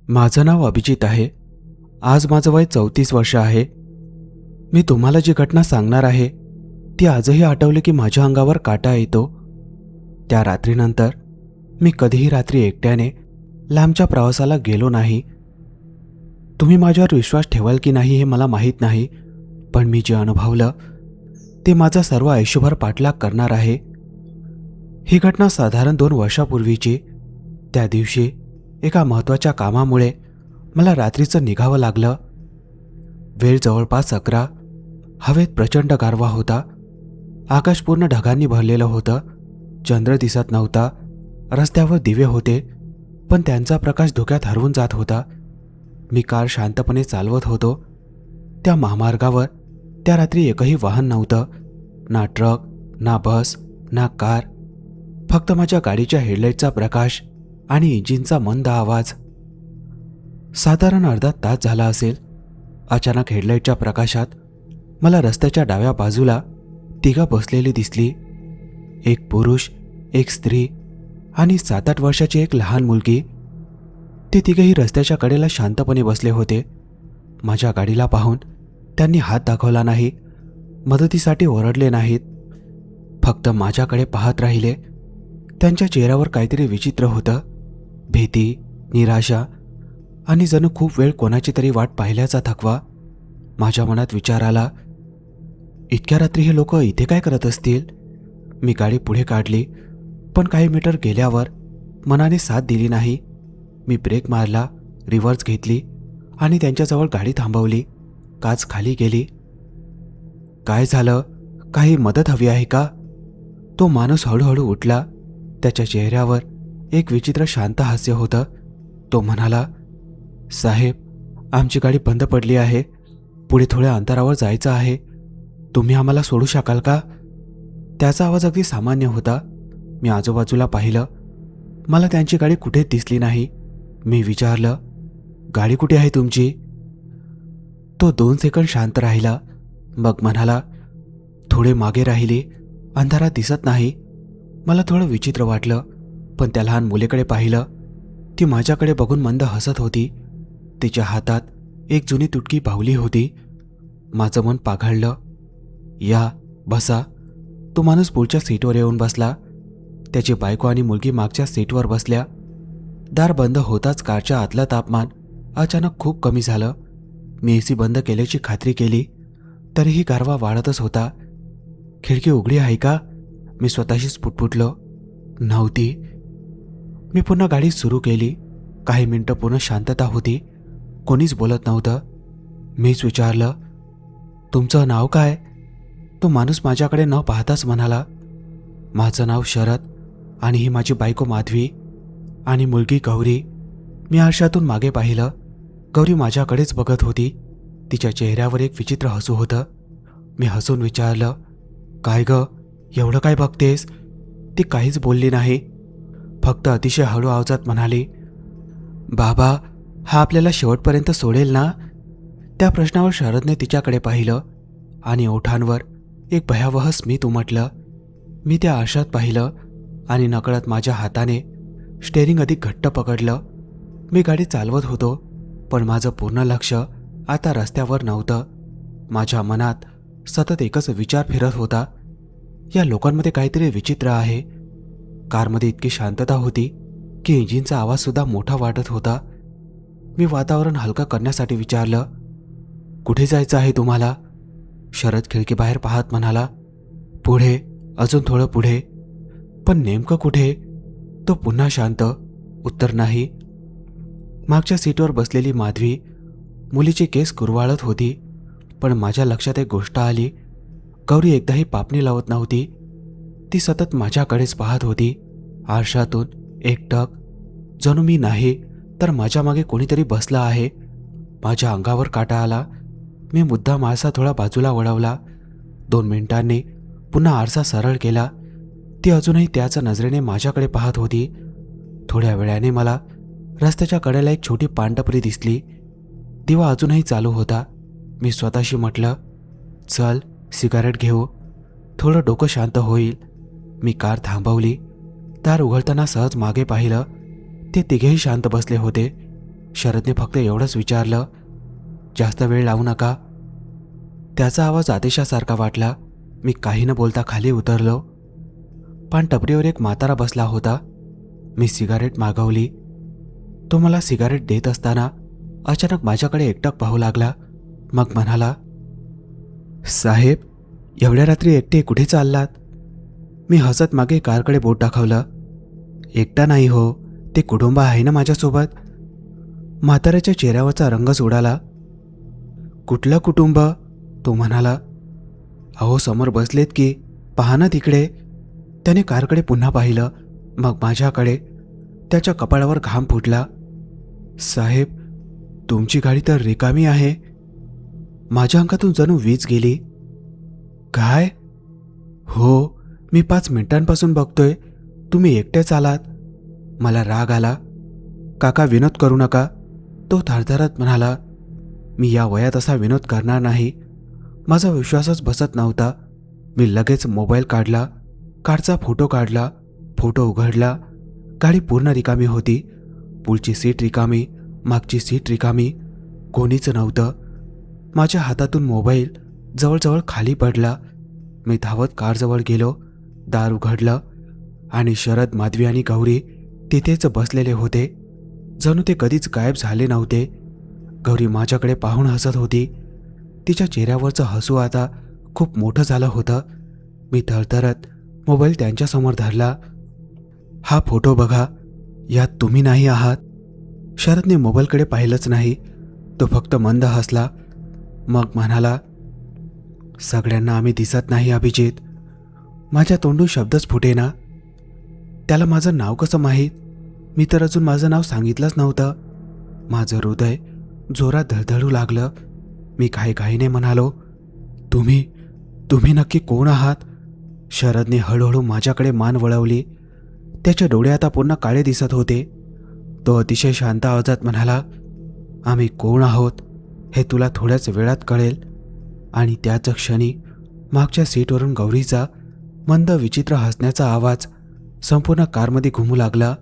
माझं नाव अभिजित आहे. आज माझं वय 34 वर्ष आहे. मी तुम्हाला जी घटना सांगणार आहे ती आजही आठवली की माझ्या अंगावर काटा येतो. त्या रात्रीनंतर मी कधीही रात्री एकट्याने लांबच्या प्रवासाला गेलो नाही. तुम्ही माझ्यावर विश्वास ठेवाल की नाही हे मला माहीत नाही, पण मी जे अनुभवलं ते माझा सर्व आयुष्यभर पाठलाग करणार आहे. ही घटना साधारण 2 वर्षापूर्वीची. त्या दिवशी एका महत्त्वाच्या कामामुळे मला रात्रीचं निघावं लागलं. वेळ जवळपास 11. हवेत प्रचंड गारवा होता. आकाश पूर्ण ढगांनी भरलेलं होतं. चंद्र दिसत नव्हता. रस्त्यावर दिवे होते, पण त्यांचा प्रकाश धुक्यात हरवून जात होता. मी कार शांतपणे चालवत होतो. त्या महामार्गावर त्या रात्री एकही वाहन नव्हतं. ना ट्रक, ना बस, ना कार. फक्त माझ्या गाडीच्या हेडलाईटचा प्रकाश आणि इंजिनचा मंद आवाज. साधारण अर्धा तास झाला असेल. अचानक हेडलाईटच्या प्रकाशात मला रस्त्याच्या डाव्या बाजूला तिघं बसलेली दिसली. एक पुरुष, एक स्त्री आणि 7-8 वर्षाची एक लहान मुलगी. ते तिघेही रस्त्याच्या कडेला शांतपणे बसले होते. माझ्या गाडीला पाहून त्यांनी हात दाखवला नाही, मदतीसाठी ओरडले नाहीत. फक्त माझ्याकडे पाहत राहिले. त्यांच्या चेहऱ्यावर काहीतरी विचित्र होतं. भीती, निराशा आणि जणू खूप वेळ कोणाची तरी वाट पाहिल्याचा थकवा. माझ्या मनात विचार आला, इतक्या रात्री हे लोक इथे काय करत असतील? मी गाडी पुढे काढली, पण काही मीटर गेल्यावर मनाने साथ दिली नाही. मी ब्रेक मारला, रिव्हर्स घेतली आणि त्यांच्याजवळ गाडी थांबवली. काच खाली गेली. काय झालं? काही मदत हवी आहे का? तो माणूस हळूहळू उठला. त्याच्या चेहऱ्यावर एक विचित्र शांत हास्य होतं. तो म्हणाला, साहेब, आमची गाडी बंद पडली आहे. पुढे थोड्या अंतरावर जायचं आहे. तुम्ही आम्हाला सोडू शकाल का? त्याचा आवाज अगदी सामान्य होता. मी आजूबाजूला पाहिलं. मला त्यांची गाडी कुठेच दिसली नाही. मी विचारलं, गाडी कुठे आहे तुमची? तो 2 सेकंद शांत राहिला. मग म्हणाला, थोडे मागे राहिली. अंधारात दिसत नाही. मला थोडं विचित्र वाटलं, पण त्या लहान मुलीकडे पाहिलं. ती माझ्याकडे बघून मंद हसत होती. तिच्या हातात एक जुनी तुटकी बाहुली होती. माझं मन पाघळलं. या, बसा. तो माणूस पुढच्या सीटवर येऊन बसला. त्याची बायको आणि मुलगी मागच्या सीटवर बसल्या. दार बंद होताच कारच्या आतलं तापमान अचानक खूप कमी झालं. मी एसी बंद केल्याची खात्री केली, तरीही गारवा वाढतच होता. खिडकी उघडी आहे का? मी स्वतःशीच पुटपुटलो. नव्हती. मी पुन्हा गाडी सुरू केली. काही मिनिटं पूर्ण शांतता होती. कोणीच बोलत नव्हतं. मीच विचारलं, तुमचं नाव काय? तो माणूस माझ्याकडे न पाहताच म्हणाला, माझं नाव शरद आणि ही माझी बायको माधवी आणि मुलगी गौरी. मी आरशातून मागे पाहिलं. गौरी माझ्याकडेच बघत होती. तिच्या चेहऱ्यावर एक विचित्र हसू होतं. मी हसून विचारलं, काय ग, एवढं काय बघतेस? ती काहीच बोलली नाही. फक्त अतिशय हळू आवाजात म्हणाली, बाबा, हा आपल्याला शेवटपर्यंत सोडेल ना? त्या प्रश्नावर शरदने तिच्याकडे पाहिलं आणि ओठांवर एक भयावह स्मित उमटलं. मी त्या आरशात पाहिलं आणि नकळत माझ्या हाताने स्टेअरिंग अधिक घट्ट पकडलं. मी गाडी चालवत होतो, पण माझं पूर्ण लक्ष आता रस्त्यावर नव्हतं. माझ्या मनात सतत एकच विचार फिरत होता, या लोकांमध्ये काहीतरी विचित्र आहे. कारमध्ये इतकी शांतता होती की इंजिनचा आवाजसुद्धा मोठा वाटत होता. मी वातावरण हलकं करण्यासाठी विचारलं, कुठे जायचं आहे तुम्हाला? शरद खिडकीबाहेर पाहत म्हणाला, पुढे, अजून थोडं पुढे. पण नेमकं कुठे? तो पुन्हा शांत. उत्तर नाही. मागच्या सीटवर बसलेली माधवी मुलीचे केस कुरवाळत होती, पण माझ्या लक्षात एक गोष्ट आली. गौरी एकदाही पापणी लावत नव्हती. ती सतत माझ्याकडेच पाहत होती. आरशातून एकटक, जणू मी नाही तर माझ्या मागे कोणीतरी बसला आहे. माझ्या अंगावर काटा आला. मी मुद्दाम आरसा थोडा बाजूला वळवला. 2 मिनिटांनी पुन्हा आरसा सरळ केला. ती अजूनही त्याच नजरेने माझ्याकडे पाहत होती. थोड्या वेळाने मला रस्त्याच्या कडेला एक छोटी पानटपरी दिसली. दिवा अजूनही चालू होता. मी स्वतःशी म्हटलं, चल सिगारेट घेऊ, थोडं डोकं शांत होईल. मी कार थांबवली. दार उघडताना सहज मागे पाहिलं. ते तिघेही शांत बसले होते. शरदने फक्त एवढंच विचारलं, जास्त वेळ लावू नका. त्याचा आवाज आदेशासारखा वाटला. मी काही न बोलता खाली उतरलो. पान टपरीवर एक म्हातारा बसला होता. मी सिगारेट मागवली. तो मला सिगारेट देत असताना अचानक माझ्याकडे एकटक पाहू लागला. मग म्हणाला, साहेब, एवढ्या रात्री एकटे कुठे चाललात? मी हसत मागे कारकडे बोट दाखवलं. एकटा नाही हो, ते कुटुंब आहे ना माझ्यासोबत. म्हाताऱ्याच्या चेहऱ्यावरचा रंगच उडाला. कुठलं कुटुंब? तो म्हणाला. अहो, समोर बसलेत की, पहा ना तिकडे. त्याने कारकडे पुन्हा पाहिलं, मग माझ्याकडे. त्याच्या कपाळावर घाम फुटला. साहेब, तुमची गाडी तर रिकामी आहे. माझ्या अंगातून जणू वीज गेली. काय? हो, मी 5 मिनिटांपासून बघतोय तुम्ही एकटेच आलात. मला राग आला. काका, विनोद करू नका, तो थरथरत म्हणाला. मी या वयात असा विनोद करणार नाही. माझा विश्वासच बसत नव्हता. मी लगेच मोबाईल काढला, कारचा फोटो काढला. फोटो उघडला. गाडी पूर्ण रिकामी होती. पुढची सीट रिकामी, मागची सीट रिकामी. कोणीच नव्हतं. माझ्या हातातून मोबाईल जवळजवळ खाली पडला. मी धावत कारजवळ गेलो. दार उघडलं आणि शरद, माधवी आणि गौरी तिथेच बसलेले होते. जणू ते कधीच गायब झाले नव्हते. गौरी माझ्याकडे पाहून हसत होती. तिच्या चेहऱ्यावरचं हसू आता खूप मोठं झालं होतं. मी थरथरत मोबाईल त्यांच्यासमोर धरला. हा फोटो बघा, यात तुम्ही नाही आहात. शरदने मोबाईलकडे पाहिलंच नाही. तो फक्त मंद हसला. मग म्हणाला, सगळ्यांना आम्ही दिसत नाही अभिजित. माझ्या तोंडून शब्दच फुटेना. त्याला माझं नाव कसं माहीत? मी तर अजून माझं नाव सांगितलंच नव्हतं. माझं हृदय जोरात धडधडू लागलं. मी घाईघाईने म्हणालो, तुम्ही नक्की कोण आहात? शरदने हळूहळू माझ्याकडे मान वळवली. त्याचे डोळे आता पूर्ण काळे दिसत होते. तो अतिशय शांत आवाजात म्हणाला, आम्ही कोण आहोत हे तुला थोड्याच वेळात कळेल. आणि त्याच क्षणी मागच्या सीटवरून गौरीचा मंद विचित्र हसण्याचा आवाज संपूर्ण कारमध्ये घुमू लागला.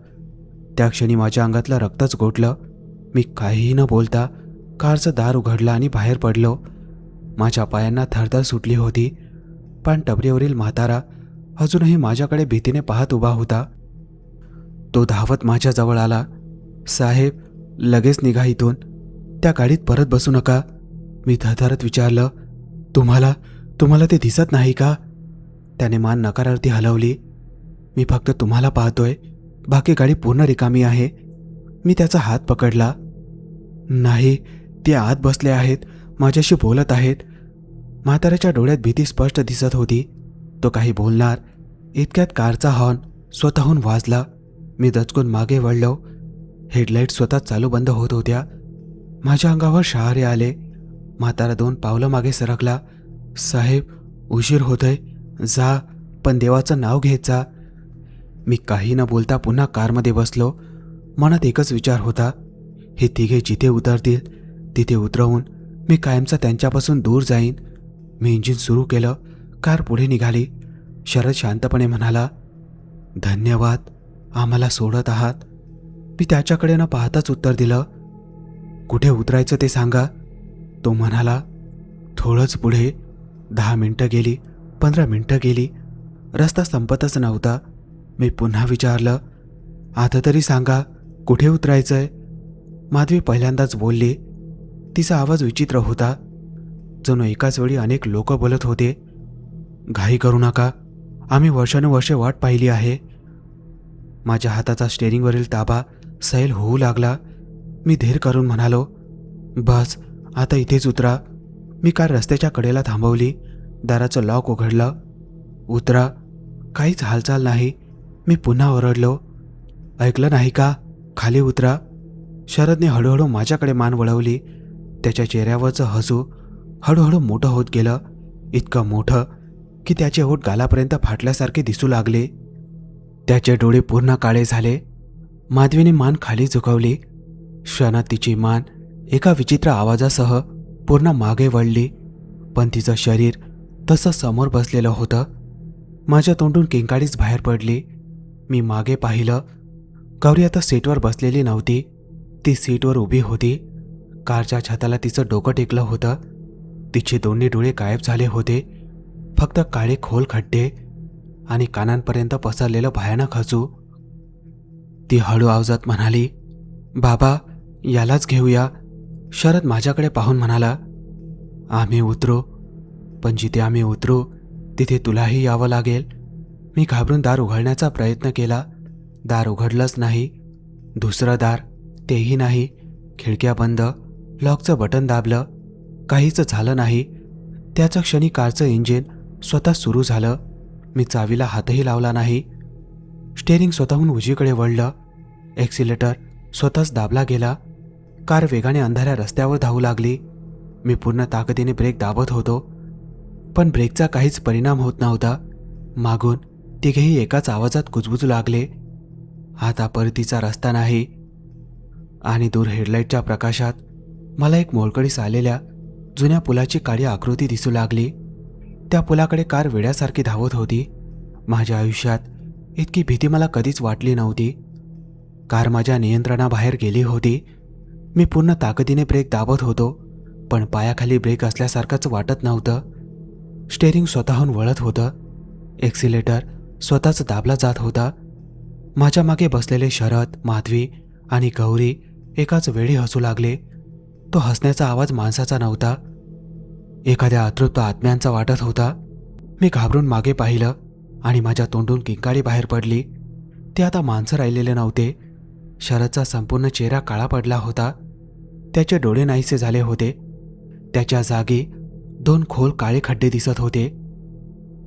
त्या क्षणी माझ्या अंगातलं रक्तच गोठलं. मी काहीही न बोलता कारचं दार उघडलं आणि बाहेर पडलो. माझ्या पायांना थरथर सुटली होती. पण टपरीवरील म्हातारा अजूनही माझ्याकडे भीतीने पाहत उभा होता. तो धावत माझ्याजवळ आला. साहेब, लगेच निघा इथून. त्या गाडीत परत बसू नका. मी थरथरत विचारलं, तुम्हाला ते दिसत नाही का? त्याने मान नकारार्थी हलवली. मी फक्त तुम्हाला पाहतोय. बाकी गाडी पूर्ण रिकामी आहे. मी त्याचा हात पकडला. नाही, ते आत बसले आहेत, माझ्याशी बोलत आहेत. म्हाताऱ्याच्या डोळ्यात भीती स्पष्ट दिसत होती. तो काही बोलणार इतक्यात कारचा हॉर्न स्वतःहून वाजला. मी दचकून मागे वळलो. हेडलाईट स्वतः चालू बंद होत होत्या. माझ्या अंगावर शहारे आले. म्हातारा 2 पावलं मागे सरकला. साहेब, उशीर होतोय, जा, पण देवाचं नाव घेत जा. मी काही न बोलता पुन्हा कारमध्ये बसलो. मनात एकच विचार होता, हे तिघे जिथे उतरतील तिथे उतरवून मी कायमचा त्यांच्यापासून दूर जाईन. मी इंजिन सुरू केलं. कार पुढे निघाली. शरद शांतपणे म्हणाला, धन्यवाद, आम्हाला सोडत आहात. मी त्याच्याकडे न पाहताच उत्तर दिलं, कुठे उतरायचं ते सांगा. तो म्हणाला, थोडंच पुढे. 10 मिनिटं गेली, 15 मिनिटं गेली. रस्ता संपतच नव्हता. मी पुन्हा विचारलं, आता तरी सांगा, कुठे उतरायचंय? माधवी पहिल्यांदाच बोलली. तिचा आवाज विचित्र होता. जणू एकाच वेळी अनेक लोक बोलत होते. घाई करू नका, आम्ही वर्षानुवर्षे वाट पाहिली आहे. माझ्या हाताचा स्टेअरिंगवरील ताबा सैल होऊ लागला. मी धीर करून म्हणालो, बस, आता इथेच उतरा. मी कार रस्त्याच्या कडेला थांबवली. दाराचं लॉक उघडलं. उतरा. काहीच हालचाल नाही. मी पुन्हा ओरडलो, ऐकलं नाही का? खाली उतरा. शरदने हळूहळू माझ्याकडे मान वळवली. त्याच्या चेहऱ्यावरचं हसू हळूहळू मोठं होत गेलं. इतकं मोठं की त्याचे ओठ गालापर्यंत फाटल्यासारखे दिसू लागले. त्याचे डोळे पूर्ण काळे झाले. माधवीने मान खाली झुकवली. क्षणात तिची मान एका विचित्र आवाजासह पूर्ण मागे वळली. पण तिचं शरीर तसं समोर बसलेलं होतं. माझ्या तोंडून किंकाळीच बाहेर पडली. मी मागे पाहिलं. गौरी आता सीटवर बसलेली नव्हती. ती सीटवर उभी होती. कारच्या छताला तिचं डोकं टेकलं होतं. तिचे दोन्ही डोळे गायब झाले होते. फक्त काळे खोल खड्डे आणि कानांपर्यंत पसरलेलं भयानक हसू. ती हळू आवाजात म्हणाली, "बाबा, यालाच घेऊया." शरद माझ्याकडे पाहून म्हणाला, "आम्ही उतरू, पण जिथे आम्ही उतरू तिथे तुलाही यावं लागेल." मी घाबरून दार उघडण्याचा प्रयत्न केला. दार उघडलंच नाही. दुसरं दार, तेही नाही. खिडक्या बंद. लॉकचं बटन दाबलं. काहीच झालं नाही. त्याच क्षणी कारचं इंजिन स्वतः सुरू झालं. मी चावीला हातही लावला नाही. स्टेअरिंग स्वतःहून उजवीकडे वळलं. एक्सिलेटर स्वतःच दाबला गेला. कार वेगाने अंधाऱ्या रस्त्यावर धावू लागली. मी पूर्ण ताकदीने ब्रेक दाबत होतो, पण ब्रेकचा काहीच परिणाम होत नव्हता. मागून तिघेही एकाच आवाजात कुजबुजू लागले, "आता परतीचा रस्ता नाही." आणि दूर हेडलाईटच्या प्रकाशात मला एक मोलकडीस आलेल्या जुन्या पुलाची काळी आकृती दिसू लागली. त्या पुलाकडे कार वेड्यासारखी धावत होती. माझ्या आयुष्यात इतकी भीती मला कधीच वाटली नव्हती. कार माझ्या नियंत्रणाबाहेर गेली होती. मी पूर्ण ताकदीने ब्रेक दाबत होतो, पण पायाखाली ब्रेक असल्यासारखंच वाटत नव्हतं. स्टेअरिंग स्वतःहून वळत होतं. एक्सिलेटर स्वतःच दाबला जात होता. माझ्या मागे बसलेले शरद, माधवी आणि गौरी एकाच वेळी हसू लागले. तो हसण्याचा आवाज माणसाचा नव्हता, एखाद्या अतृप्त आत्म्यांचा वाटत होता. मी घाबरून मागे पाहिलं आणि माझ्या तोंडून किंकाळी बाहेर पडली. ते आता माणसं राहिलेले नव्हते. शरदचा संपूर्ण चेहरा काळा पडला होता. त्याचे डोळे नाहीसे झाले होते. त्याच्या जागी 2 खोल काळे खड्डे दिसत होते.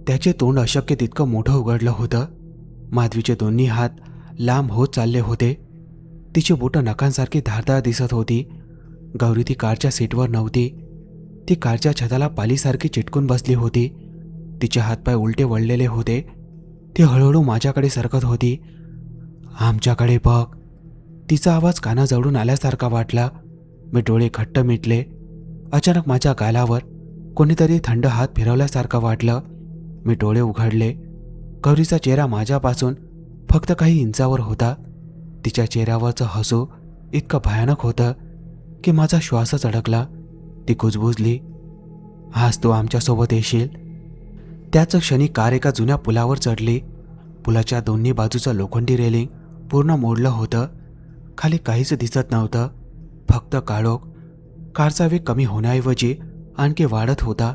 त्याचे तोंड अशक्य तितकं मोठं उघडलं होतं. माधवीचे दोन्ही हात लांब होत चालले होते. तिची बोटं नखांसारखी धारदार दिसत होती. गौरी ती कारच्या सीटवर नव्हती. ती कारच्या छताला पालीसारखी चिटकून बसली होती. तिचे हातपाय उलटे वळलेले होते. ती हळूहळू माझ्याकडे सरकत होती. "आमच्याकडे बघ." तिचा आवाज कानाजवळून आल्यासारखा वाटला. मी डोळे घट्ट मिटले. अचानक माझ्या गालावर कोणीतरी थंड हात फिरवल्यासारखं वाटलं. मी डोळे उघडले. गौरीचा चेहरा माझ्यापासून फक्त काही इंचावर होता. तिच्या चेहऱ्यावरचं हसू इतकं भयानक होतं की माझा श्वासच अडकला. ती कुजबुजली, "आज तू आमच्यासोबत येशील." त्याच क्षणी कार एका जुन्या पुलावर चढली. पुलाच्या दोन्ही बाजूचं लोखंडी रेलिंग पूर्ण मोडलं होतं. खाली काहीच दिसत नव्हतं, फक्त काळोख. कारचा वेग कमी होण्याऐवजी आणखी वाढत होता.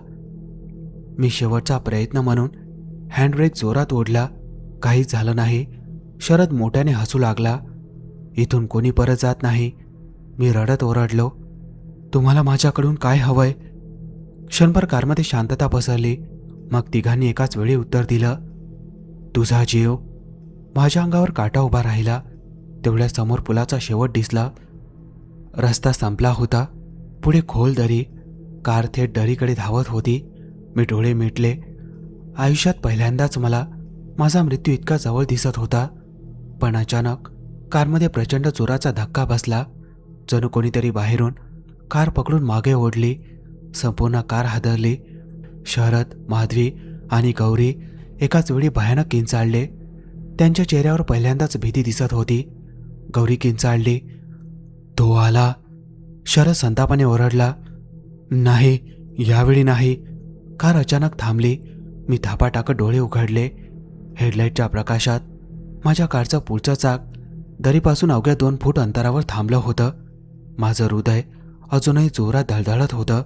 मी शेवटचा प्रयत्न म्हणून हँडब्रेक जोरात ओढला. काहीच झालं नाही. शरद मोठ्याने हसू लागला, "इथून कोणी परत जात नाही." मी रडत ओरडलो, "तुम्हाला माझ्याकडून काय हवंय?" क्षणभर कारमध्ये शांतता पसरली. मग तिघांनी एकाच वेळी उत्तर दिलं, "तुझा जीव." माझ्या अंगावर काटा उभा राहिला. तेवढ्या समोर पुलाचा शेवट दिसला. रस्ता संपला होता. पुढे खोल दरी. कार थेट दरीकडे धावत होती. मी डोळे मिटले. आयुष्यात पहिल्यांदाच मला माझा मृत्यू इतका जवळ दिसत होता. पण अचानक कारमध्ये प्रचंड जोराचा धक्का बसला. जणू कोणीतरी बाहेरून कार पकडून मागे ओढली. संपूर्ण कार हादरली. शरद, माधवी आणि गौरी एकाच वेळी भयानक किंचाळले. त्यांच्या चेहऱ्यावर पहिल्यांदाच भीती दिसत होती. गौरी किंचाळली, "तो आला." शरद संतापाने ओरडला, "नाही, यावेळी नाही." कार अचानक थांबली. मी धापा टाकत डोळे उघडले. हेडलाईटच्या प्रकाशात माझ्या कारचं पुढचं चाक दरीपासून अवघ्या 2 फूट अंतरावर थांबलं होतं. माझं हृदय अजूनही जोरात धडधडत होतं.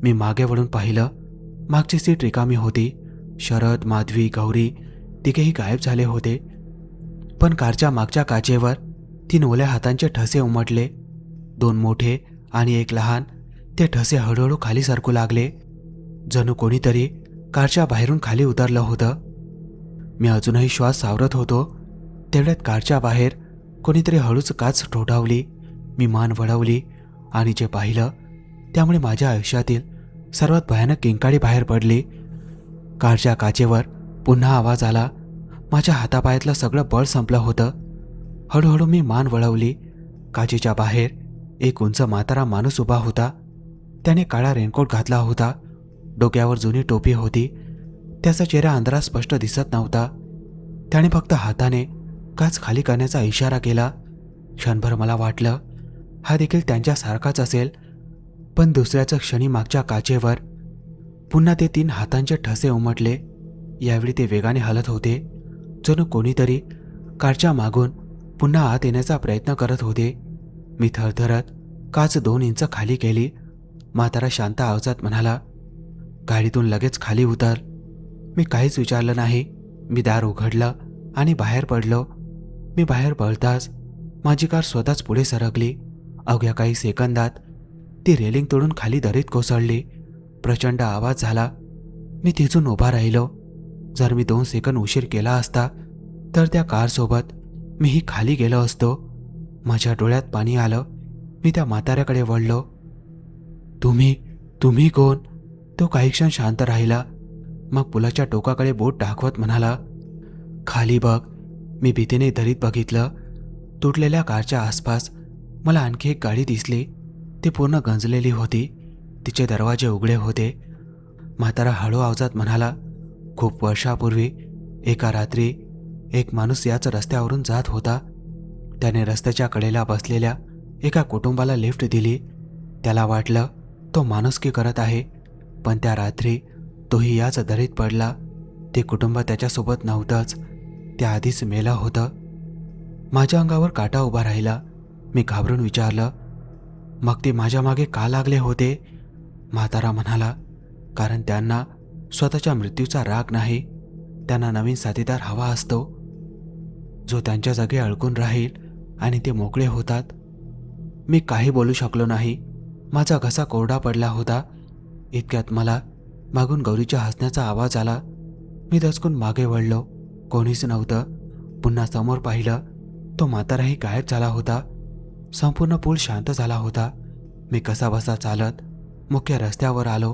मी मागे वळून पाहिलं. मागची सीट रिकामी होती. शरद, माधवी, गौरी तिघेही गायब झाले होते. पण कारच्या मागच्या काचेवर 3 ओल्या हातांचे ठसे उमटले. 2 मोठे आणि 1 लहान. ते ठसे हळूहळू खाली सरकू लागले. जणू कोणीतरी कारच्या बाहेरून खाली उतरलं होतं. मी अजूनही श्वास सावरत होतो. तेवढ्यात कारच्या बाहेर कोणीतरी हळूच काच ठोठावली. मी मान वळवली आणि जे पाहिलं त्यामुळे माझ्या आयुष्यातील सर्वात भयानक किंकाळी बाहेर पडली. कारच्या काचेवर पुन्हा आवाज आला. माझ्या हातापायातलं सगळं बळ संपलं होतं. हळूहळू मी मान वळवली. काचेच्या बाहेर एक उंच म्हातारा माणूस उभा होता. त्याने काळा रेनकोट घातला होता. डोक्यावर जुनी टोपी होती. त्याचा चेहरा अंधारात स्पष्ट दिसत नव्हता. त्याने फक्त हाताने काच खाली करण्याचा इशारा केला. क्षणभर मला वाटलं हा देखील त्यांच्यासारखाच असेल. पण दुसऱ्याच क्षणी मागच्या काचेवर पुन्हा ते 3 हातांचे ठसे उमटले. यावेळी ते वेगाने हलत होते, जणू कोणीतरी कारच्या मागून पुन्हा आत येण्याचा प्रयत्न करत होते. मी थरथरत काच 2 इंच खाली केली. म्हातारा शांत आवाजात म्हणाला, गाडीतून लगेच खाली उतर. मी काहीच विचारलं नाही. मी दार उघडलं आणि बाहेर पडलो. मी बाहेर पडताच माझी कार स्वतःच पुढे सरकली. अवघ्या काही सेकंदात ती रेलिंग तोडून खाली दरीत कोसळली. प्रचंड आवाज झाला. मी तिथून उभा राहिलो. जर मी 2 सेकंद उशीर केला असता तर त्या कारसोबत मीही खाली गेलो असतो. माझ्या डोळ्यात पाणी आलं. मी त्या म्हाताऱ्याकडे वळलो. तुम्ही कोण? तो काही क्षण शांत राहिला. मग पुलाच्या टोकाकडे बोट दाखवत म्हणाला, खाली बघ. मी भीतीने दरीत बघितलं. तुटलेल्या कारच्या आसपास मला आणखी एक गाडी दिसली. ती पूर्ण गंजलेली होती. तिचे दरवाजे उघडे होते. म्हातारा हळू आवाजात म्हणाला, खूप वर्षापूर्वी एका रात्री एक माणूस याच रस्त्यावरून जात होता. त्याने रस्त्याच्या कडेला बसलेल्या एका कुटुंबाला लिफ्ट दिली. त्याला वाटलं तो माणुसकी करत आहे, पण त्या रात्री तोही याच दरीत पडला. ते कुटुंब त्याच्यासोबत नव्हतंच, त्या आधीच मेलं होतं. माझ्या अंगावर काटा उभा राहिला. मी घाबरून विचारलं, मग ते माझ्या मागे का लागले होते? म्हातारा म्हणाला, कारण त्यांना स्वतःच्या मृत्यूचा राग नाही. त्यांना नवीन साथीदार हवा असतो, जो त्यांच्या जागी अडकून राहील आणि ते मोकळे होतात. मी काही बोलू शकलो नाही. माझा घसा कोरडा पडला होता. इतक्यात मला मागून गौरीच्या हसण्याचा आवाज आला. मी दचकून मागे वळलो. कोणीच नव्हतं. पुन्हा समोर पाहिलं. तो म्हाताराही गायब झाला होता. संपूर्ण पूल शांत झाला होता. मी कसाबसा चालत मुख्य रस्त्यावर आलो.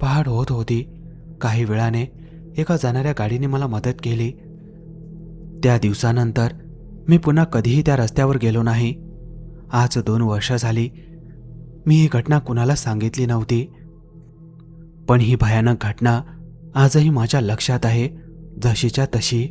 पहाड होत होती. काही वेळाने एका जाणाऱ्या गाडीने मला मदत केली. त्या दिवसानंतर मी पुन्हा कधीही त्या रस्त्यावर गेलो नाही. आज 2 वर्ष झाली. मी ही घटना कुणाला सांगितली नव्हती, पण ही भयानक घटना आजही माझ्या लक्षात आहे, जशीच्या तशी.